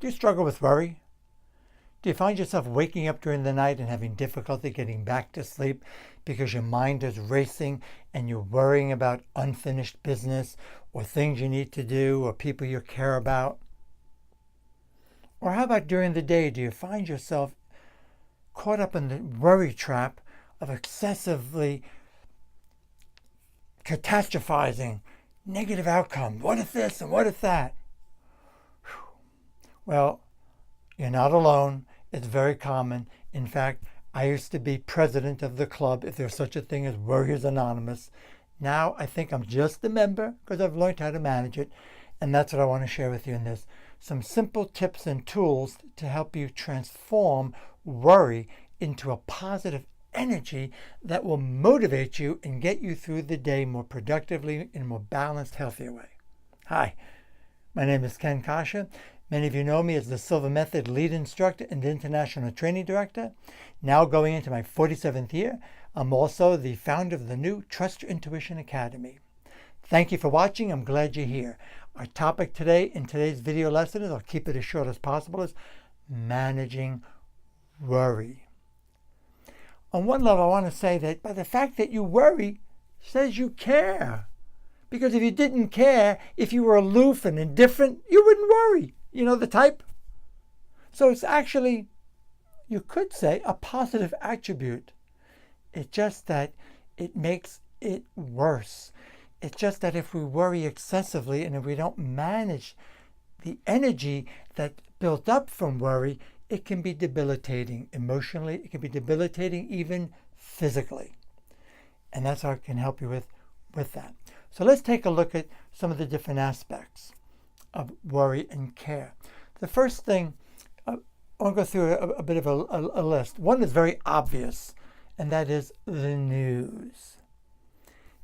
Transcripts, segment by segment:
Do you struggle with worry? Do you find yourself waking up during the night and having difficulty getting back to sleep because your mind is racing and you're worrying about unfinished business or things you need to do or people you care about? Or how about during the day? Do you find yourself caught up in the worry trap of excessively catastrophizing negative outcome? What if this and what if that? Well, you're not alone. It's very common. In fact, I used to be president of the club, if there's such a thing as Worriers Anonymous. Now I think I'm just a member because I've learned how to manage it. And that's what I want to share with you in this. Some simple tips and tools to help you transform worry into a positive energy that will motivate you and get you through the day more productively in a more balanced, healthier way. Hi, my name is Ken Kasha. Many of you know me as the Silva Method lead instructor and international training director. Now going into my 47th year, I'm also the founder of the new Trust Your Intuition Academy. Thank you for watching. I'm glad you're here. Our topic today in today's video lesson is, I'll keep it as short as possible, is managing worry. On one level, I want to say that by the fact that you worry says you care. Because if you didn't care, if you were aloof and indifferent, you wouldn't worry. You know the type? So it's actually, you could say, a positive attribute. It's just that it makes it worse. It's just that if we worry excessively and if we don't manage the energy that's built up from worry, it can be debilitating emotionally. It can be debilitating even physically. And that's how I can help you with that. So let's take a look at some of the different aspects of worry and care. The first thing, I want to go through a bit of a list. One is very obvious, and that is the news.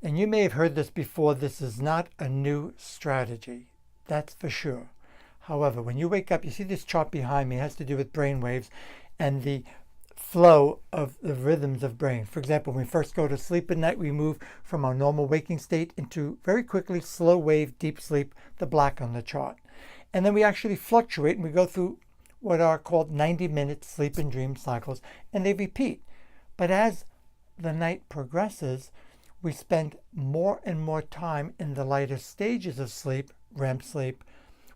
And you may have heard this before. This is not a new strategy. That's for sure. However, when you wake up, you see this chart behind me. It has to do with brain waves and the flow of the rhythms of brain. For example, when we first go to sleep at night, we move from our normal waking state into very quickly slow wave deep sleep, the black on the chart. And then we actually fluctuate and we go through what are called 90-minute sleep and dream cycles, and they repeat. But as the night progresses, we spend more and more time in the lighter stages of sleep, REM sleep,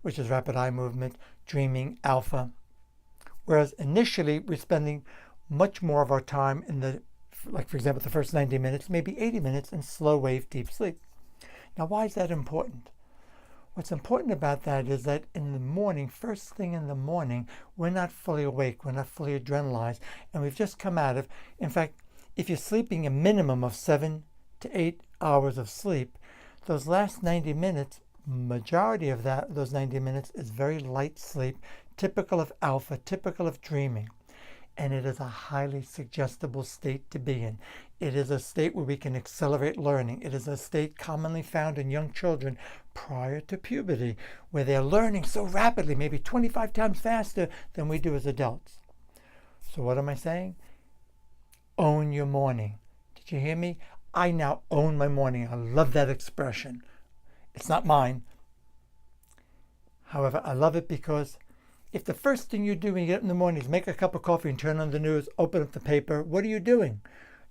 which is rapid eye movement, dreaming, alpha. Whereas initially we're spending much more of our time in the, like for example, the first 90 minutes, maybe 80 minutes in slow wave deep sleep. Now, why is that important? What's important about that is that in the morning, first thing in the morning, we're not fully awake, we're not fully adrenalized, and we've just come out of, in fact, if you're sleeping a minimum of 7 to 8 hours of sleep, those last 90 minutes, majority of those 90 minutes is very light sleep, typical of alpha, typical of dreaming. And it is a highly suggestible state to be in. It is a state where we can accelerate learning. It is a state commonly found in young children prior to puberty, where they're learning so rapidly, maybe 25 times faster than we do as adults. So what am I saying? Own your morning. Did you hear me? I now own my morning. I love that expression. It's not mine. However, I love it because if the first thing you do when you get up in the morning is make a cup of coffee and turn on the news, open up the paper, what are you doing?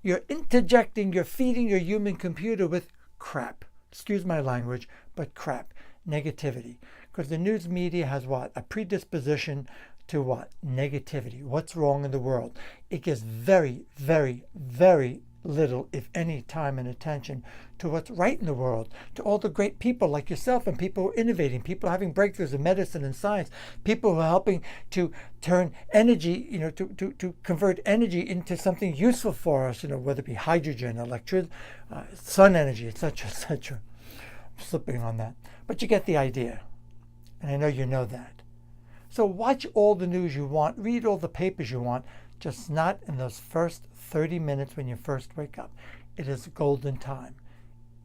You're interjecting, you're feeding your human computer with crap. Excuse my language, but crap, negativity. Because the news media has what? A predisposition to what? Negativity. What's wrong in the world? It gives very, very, very little, if any, time and attention to what's right in the world, to all the great people like yourself and people who are innovating, people having breakthroughs in medicine and science, people who are helping to turn energy, to convert energy into something useful for us, whether it be hydrogen, electricity, sun energy, etc., etc. I'm slipping on that. But you get the idea. And I know you know that. So watch all the news you want, read all the papers you want, just not in those first 30 minutes when you first wake up. It is golden time.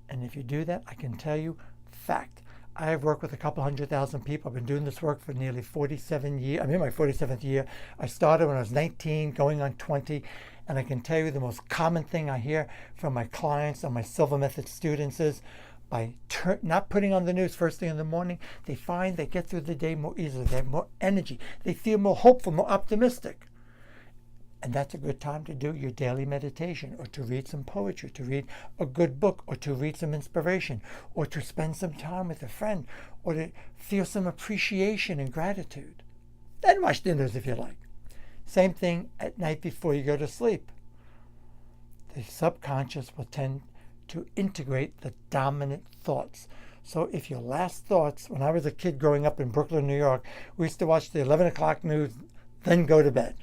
And if you do that, I can tell you, fact, I have worked with a couple 100,000 people. I've been doing this work for nearly 47 years. I'm in my 47th year. I started when I was 19, going on 20. And I can tell you the most common thing I hear from my clients and my Silva Method students is, by not putting on the news first thing in the morning, they find they get through the day more easily. They have more energy. They feel more hopeful, more optimistic. And that's a good time to do your daily meditation, or to read some poetry, to read a good book, or to read some inspiration, or to spend some time with a friend, or to feel some appreciation and gratitude. Then watch the news if you like. Same thing at night before you go to sleep. The subconscious will tend to integrate the dominant thoughts. So if your last thoughts, when I was a kid growing up in Brooklyn, New York, we used to watch the 11 o'clock news, then go to bed.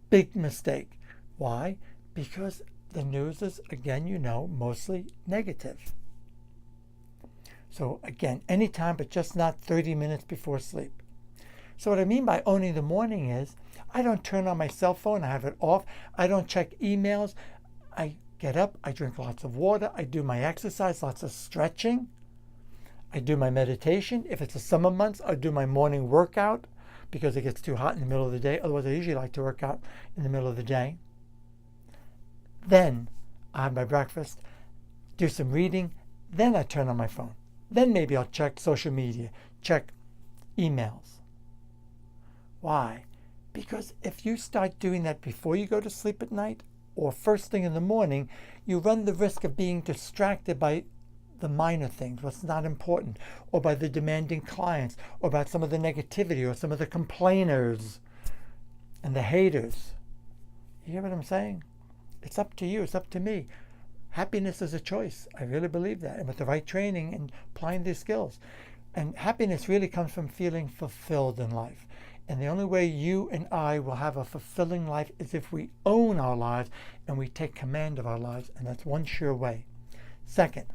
Big mistake. Why? Because the news is, again, mostly negative. So again, anytime, but just not 30 minutes before sleep. So what I mean by owning the morning is, I don't turn on my cell phone, I have it off, I don't check emails, I get up, I drink lots of water, I do my exercise, lots of stretching, I do my meditation. If it's the summer months, I do my morning workout because it gets too hot in the middle of the day. Otherwise, I usually like to work out in the middle of the day. Then I have my breakfast, do some reading, then I turn on my phone. Then maybe I'll check social media, check emails. Why? Because if you start doing that before you go to sleep at night or first thing in the morning, you run the risk of being distracted by the minor things, what's not important, or by the demanding clients, or about some of the negativity, or some of the complainers and the haters. You hear what I'm saying? It's up to you. It's up to me. Happiness is a choice. I really believe that. And with the right training and applying these skills. And happiness really comes from feeling fulfilled in life. And the only way you and I will have a fulfilling life is if we own our lives and we take command of our lives. And that's one sure way. Second,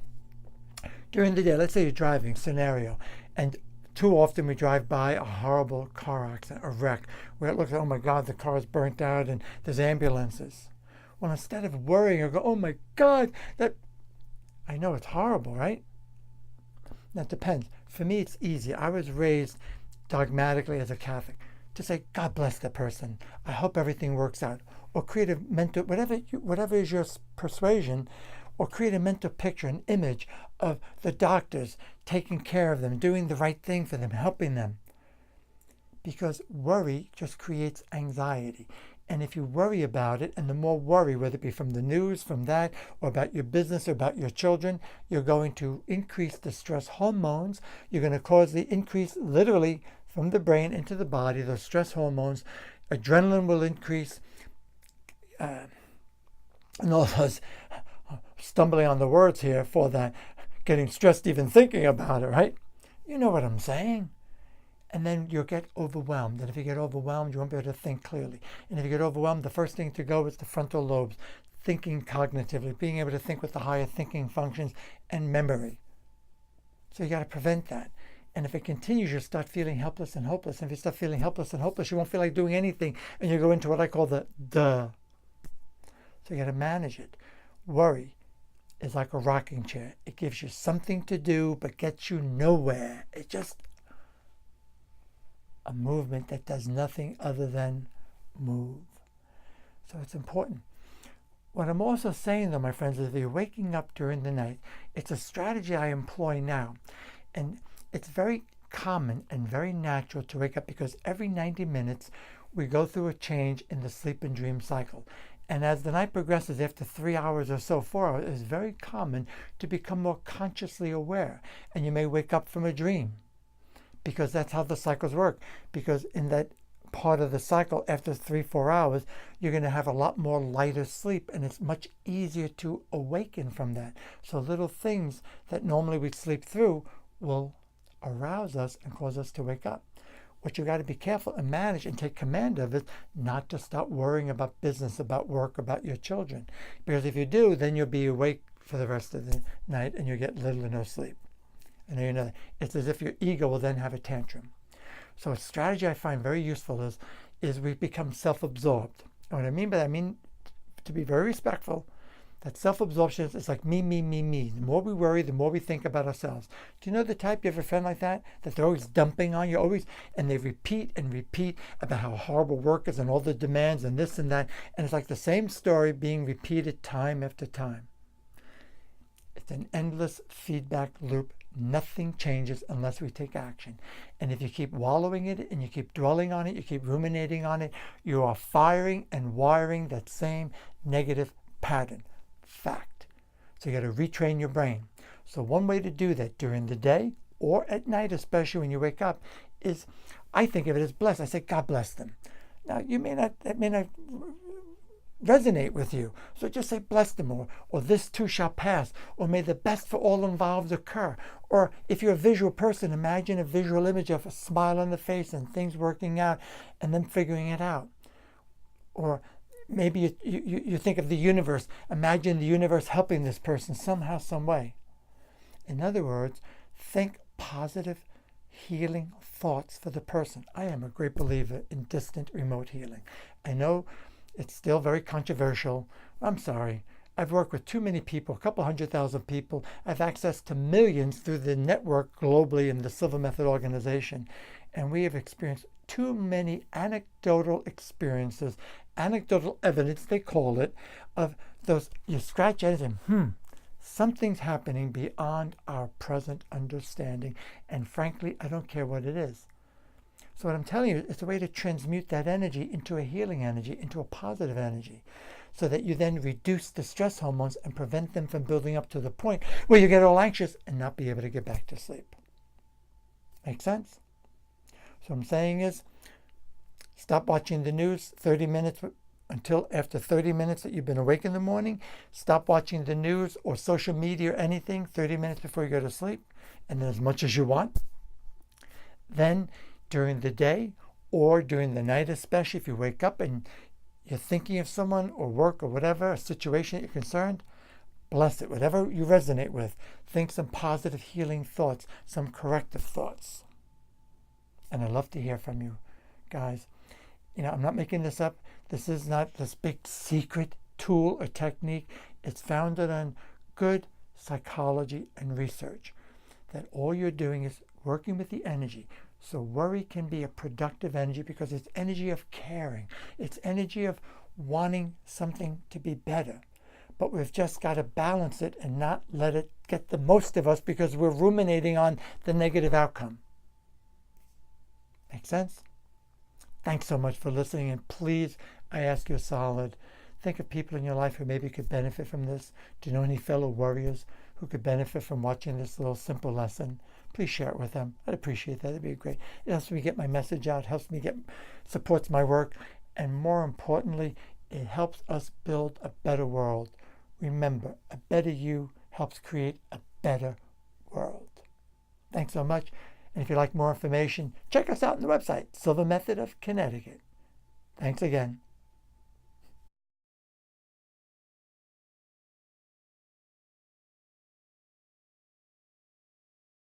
during the day, let's say you're driving, scenario, and too often we drive by a horrible car accident, a wreck, where it looks like, oh my God, the car is burnt out and there's ambulances. Well, instead of worrying or go, oh my God, I know it's horrible, right? That depends. For me, it's easy. I was raised dogmatically as a Catholic to say, God bless that person. I hope everything works out. Or create a mental, whatever is your persuasion, or create a mental picture, an image of the doctors taking care of them, doing the right thing for them, helping them. Because worry just creates anxiety. And if you worry about it, and the more worry, whether it be from the news, from that, or about your business, or about your children, you're going to increase the stress hormones. You're going to cause the increase, literally, from the brain into the body, those stress hormones. Adrenaline will increase. And all those, stumbling on the words here for that, getting stressed even thinking about it, right? You know what I'm saying. And then you'll get overwhelmed. And if you get overwhelmed, you won't be able to think clearly. And if you get overwhelmed, the first thing to go is the frontal lobes, thinking cognitively, being able to think with the higher thinking functions and memory. So you got to prevent that. And if it continues, you'll start feeling helpless and hopeless. And if you start feeling helpless and hopeless, you won't feel like doing anything. And you go into what I call the duh. So you got to manage it. Worry is like a rocking chair. It gives you something to do, but gets you nowhere. It's just a movement that does nothing other than move. So it's important. What I'm also saying, though, my friends, is if you're waking up during the night, it's a strategy I employ now. And it's very common and very natural to wake up because every 90 minutes we go through a change in the sleep and dream cycle. And as the night progresses, after 3 hours or so, 4 hours, it's very common to become more consciously aware. And you may wake up from a dream because that's how the cycles work. Because in that part of the cycle, after 3-4 hours, you're going to have a lot more lighter sleep, and it's much easier to awaken from that. So little things that normally we'd sleep through will arouse us and cause us to wake up. What you got to be careful and manage and take command of is not to start worrying about business, about work, about your children. Because if you do, then you'll be awake for the rest of the night and you'll get little or no sleep. And it's as if your ego will then have a tantrum. So a strategy I find very useful is we become self-absorbed. And what I mean by that, I mean to be very respectful. That self-absorption is like me, me, me, me. The more we worry, the more we think about ourselves. Do you know the type? You have a friend like that? That they're always dumping on you, and they repeat and repeat about how horrible work is and all the demands and this and that. And it's like the same story being repeated time after time. It's an endless feedback loop. Nothing changes unless we take action. And if you keep wallowing in it and you keep dwelling on it, you keep ruminating on it, you are firing and wiring that same negative pattern. Fact. So you got to retrain your brain. So one way to do that during the day or at night, especially when you wake up, is I think of it as bless. I say, God bless them. Now, that may not resonate with you. So just say, bless them, or this too shall pass, or may the best for all involved occur. Or if you're a visual person, imagine a visual image of a smile on the face and things working out and then figuring it out. Or maybe you think of the universe. Imagine the universe helping this person somehow, some way. In other words, think positive, healing thoughts for the person. I am a great believer in distant remote healing. I know it's still very controversial. I'm sorry. I've worked with too many people, a couple 100,000 people. I've access to millions through the network globally in the Silva Method organization. And we have experienced too many anecdotal experiences, anecdotal evidence, they call it, of those, you scratch at it and, something's happening beyond our present understanding. And frankly, I don't care what it is. So what I'm telling you, it's a way to transmute that energy into a healing energy, into a positive energy, so that you then reduce the stress hormones and prevent them from building up to the point where you get all anxious and not be able to get back to sleep. Make sense? So what I'm saying is, stop watching the news 30 minutes until after 30 minutes that you've been awake in the morning. Stop watching the news or social media or anything 30 minutes before you go to sleep, and then as much as you want. Then during the day or during the night, especially if you wake up and you're thinking of someone or work or whatever, a situation that you're concerned, bless it. Whatever you resonate with, think some positive healing thoughts, some corrective thoughts. And I'd love to hear from you, guys. I'm not making this up. This is not this big secret tool or technique. It's founded on good psychology and research. That all you're doing is working with the energy. So worry can be a productive energy because it's energy of caring. It's energy of wanting something to be better. But we've just got to balance it and not let it get the most of us because we're ruminating on the negative outcome. Make sense? Thanks so much for listening. And please, I ask you a solid. Think of people in your life who maybe could benefit from this. Do you know any fellow warriors who could benefit from watching this little simple lesson? Please share it with them. I'd appreciate that. It'd be great. It helps me get my message out, supports my work, and more importantly, it helps us build a better world. Remember, a better you helps create a better world. Thanks so much. And if you'd like more information, check us out on the website, Silva Method of Connecticut. Thanks again.